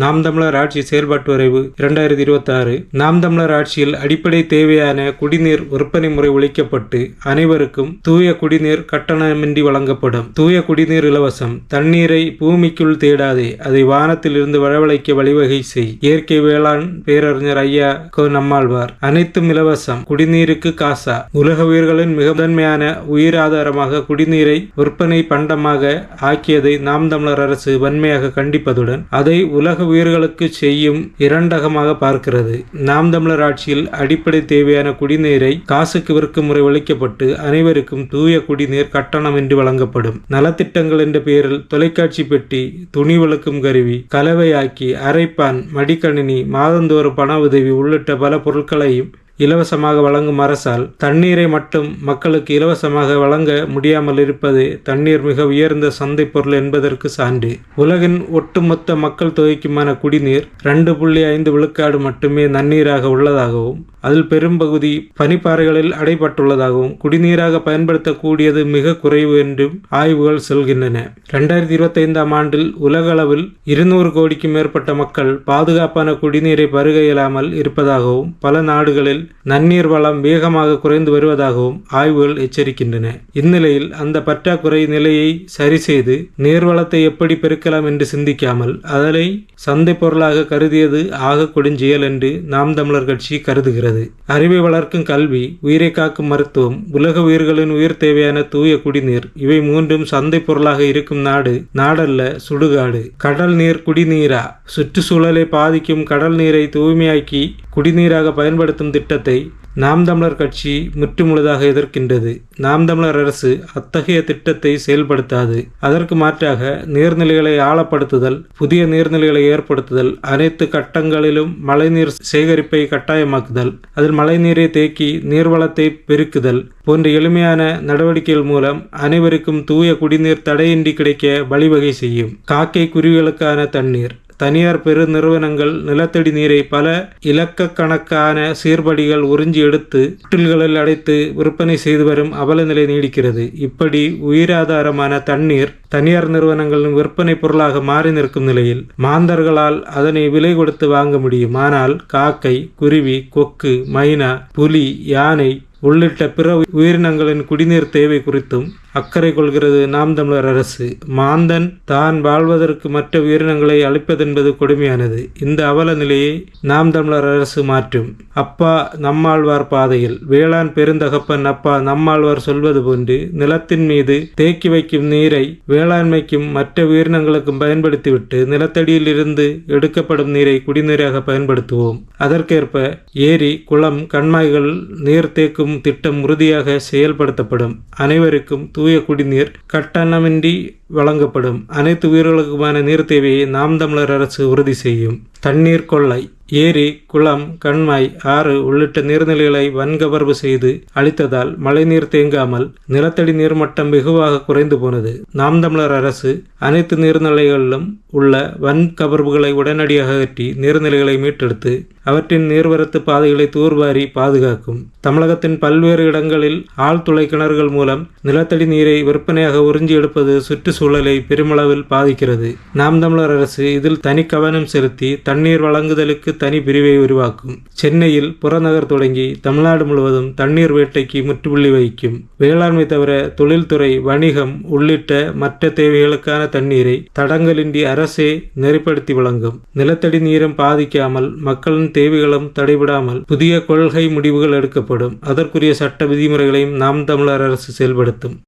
நாம் தமிழர் ஆட்சி செயல்பாட்டு வரைவு 2026. நாம் தமிழர் ஆட்சியில் அடிப்படை தேவையான குடிநீர் விற்பனை முறை ஒழிக்கப்பட்டு அனைவருக்கும் தூய குடிநீர் கட்டணமின்றி வழங்கப்படும். தூய குடிநீர் இலவசம். தண்ணீரை பூமிக்குள் தேடாதே, அதை வானத்தில் இருந்து வரவழைக்க வழிவகை செய். இயற்கை வேளாண் பேரறிஞர் ஐயா நம்மாழ்வார். அனைத்தும் இலவசம், குடிநீருக்கு காசா. உலக உயிர்களின் மிக முதன்மையான உயிர் ஆதாரமாக குடிநீரை விற்பனை பண்டமாக ஆக்கியதை நாம் தமிழர் அரசு வன்மையாக கண்டிப்பதுடன் அதை உலக உயிர்களுக்கு செய்யும் இரண்டகமாக பார்க்கிறது. நாம் தமிழர் ஆட்சியில் அடிப்படை தேவையான குடிநீரை காசுக்கு விற்கும் முறை ஒழிக்கப்பட்டு அனைவருக்கும் தூய குடிநீர் கட்டணமின்றி வழங்கப்படும். நலத்திட்டங்கள் என்ற பெயரில் தொலைக்காட்சி பெட்டி, துணி வளர்க்கும் கருவி, கலவையாக்கி, அரைப்பான், மடிக்கணினி, மாதந்தோறும் பண உதவி உள்ளிட்ட பல பொருட்களையும் இலவசமாக வழங்கும் அரசால் தண்ணீரை மட்டும் மக்களுக்கு இலவசமாக வழங்க முடியாமல் இருப்பது தண்ணீர் மிக உயர்ந்த சந்தை பொருள் என்பதற்கு சான்று. உலகின் ஒட்டுமொத்த மக்கள் தொகைக்குமான குடிநீர் 2.5 விழுக்காடு மட்டுமே நன்னீராக உள்ளதாகவும் அதில் பெரும்பகுதி பனிப்பாறைகளில் அடைபட்டுள்ளதாகவும் குடிநீராக பயன்படுத்தக்கூடியது மிக குறைவு என்றும் ஆய்வுகள் சொல்கின்றன. 2025 ஆண்டில் உலக அளவில் 200 கோடிக்கும் மேற்பட்ட மக்கள் பாதுகாப்பான குடிநீரை பருக இயலாமல் இருப்பதாகவும் பல நாடுகளில் நன்னீர் வளம் வேகமாக குறைந்து வருவதாகவும் ஆய்வுகள் எச்சரிக்கின்றன. இந்நிலையில் அந்த பற்றாக்குறை நிலையை சரி செய்து நீர்வளத்தை எப்படி பெருக்கலாம் என்று சிந்திக்காமல் அதனை சந்தை பொருளாக கருதியது ஆக கொடுஞ்செயல் என்று நாம் தமிழர் கட்சி கருதுகிறது. அறிவை வளர்க்கும் கல்வி, உயிரை காக்கும் மருத்துவம், உலக உயிர்களின் உயிர் தேவையான தூய குடிநீர், இவை மூன்றும் சந்தை பொருளாக இருக்கும் நாடு நாடல்ல, சுடுகாடு. கடல் நீர் குடிநீரா? சுற்றுச்சூழலை பாதிக்கும் கடல் நீரை தூய்மையாக்கி குடிநீராக பயன்படுத்தும் திட்டத்தை நாம் தமிழர் கட்சி முற்றுமுழுதாக எதிர்க்கின்றது. நாம் தமிழர் அரசு அத்தகைய திட்டத்தை செயல்படுத்தாது. அதற்கு மாற்றாக நீர்நிலைகளை ஆழப்படுத்துதல், புதிய நீர்நிலைகளை ஏற்படுத்துதல், அனைத்து கட்டங்களிலும் மழைநீர் சேகரிப்பை கட்டாயமாக்குதல், அதில் மழைநீரை தேக்கி நீர்வளத்தை பெருக்குதல் போன்ற எளிமையான நடவடிக்கைகள் மூலம் அனைவருக்கும் தூய குடிநீர் தடையின்றி கிடைக்க வழிவகை செய்யும். காக்கை குருவிகளுக்கான தண்ணீர். தனியார் பெரு நிறுவனங்கள் நிலத்தடி நீரை பல இலக்கக்கணக்கான சீர்படிகள் உறிஞ்சி எடுத்து சுற்றில்களில் அடைத்து விற்பனை செய்து வரும் அவல நிலை நீடிக்கிறது. இப்படி உயிராதாரமான தண்ணீர் தனியார் நிறுவனங்களின் விற்பனை பொருளாக மாறி நிற்கும் நிலையில் மாந்தர்களால் அதனை விலை கொடுத்து வாங்க முடியும். ஆனால் காக்கை, குருவி, கொக்கு, மைனா, புலி, யானை உள்ளிட்ட பிற உயிரினங்களின் குடிநீர் தேவை குறித்தும் அக்கறை கொள்கிறது நாம் தமிழர் அரசு. மாந்தன் தான் வாழ்வதற்கு மற்ற உயிரினங்களை அழிப்பதென்பது கொடுமையானது. இந்த அவல நிலையை நாம் தமிழர் அரசு மாற்றும். அப்பா நம்மாழ்வார் பாதையில். வேளாண் பெருந்தகப்பன் அப்பா நம்மாழ்வார் சொல்வது போன்று நிலத்தின் மீது தேக்கி வைக்கும் நீரை வேளாண்மைக்கும் மற்ற உயிரினங்களுக்கும் பயன்படுத்திவிட்டு நிலத்தடியில் இருந்து எடுக்கப்படும் நீரை குடிநீராக பயன்படுத்துவோம். அதற்கேற்ப ஏரி, குளம், கண்மாய்கள் நீர் தேக்கும் திட்டம் உறுதியாக செயல்படுத்தப்படும். அனைவருக்கும் தூய குடிநீர் கட்டணமின்றி வழங்கப்படும். அனைத்து உயிர்களுக்குமான நீர் தேவையை நாம் தமிழர் அரசு உறுதி செய்யும். தண்ணீர் கொள்ளை. ஏரி, குளம், கண்மாய், ஆறு உள்ளிட்ட நீர்நிலைகளை வன்கவர்வு செய்து அளித்ததால் மழைநீர் தேங்காமல் நிலத்தடி நீர்மட்டம் வெகுவாக குறைந்து போனது. நாம் தமிழர் அரசு அனைத்து நீர்நிலைகளிலும் உள்ள வன்கவர்வுகளை உடனடியாக அகற்றி நீர்நிலைகளை மீட்டெடுத்து அவற்றின் நீர்வரத்து பாதைகளை தூர்வாரி பாதுகாக்கும். தமிழகத்தின் பல்வேறு இடங்களில் ஆழ்துளை கிணறுகள் மூலம் நிலத்தடி நீரை விற்பனையாக உறிஞ்சி எடுப்பது சுற்றுச்சூழலை பெருமளவில் பாதிக்கிறது. நாம் தமிழர் அரசு இதில் தனி கவனம் செலுத்தி தண்ணீர் வழங்குதலுக்கு தனி பிரிவை உருவாக்கும். சென்னையில் புறநகர் தொடங்கி தமிழ்நாடு முழுவதும் தண்ணீர் வேட்டைக்கு முற்றுப்புள்ளி வைக்கும். வேளாண்மை தவிர தொழில்துறை, வணிகம் உள்ளிட்ட மற்ற தேவைகளுக்கான தண்ணீரை தடங்கலின்றி அரசே நெறிப்படுத்தி வழங்கும். நிலத்தடி நீரும் பாதிக்காமல் மக்களின் தேவைகளும் தடைபடாமல் புதிய கொள்கை முடிவுகள் எடுக்கப்படும். அதற்குரிய சட்ட விதிமுறைகளையும் நாம் தமிழர் அரசு செயல்படுத்தும்.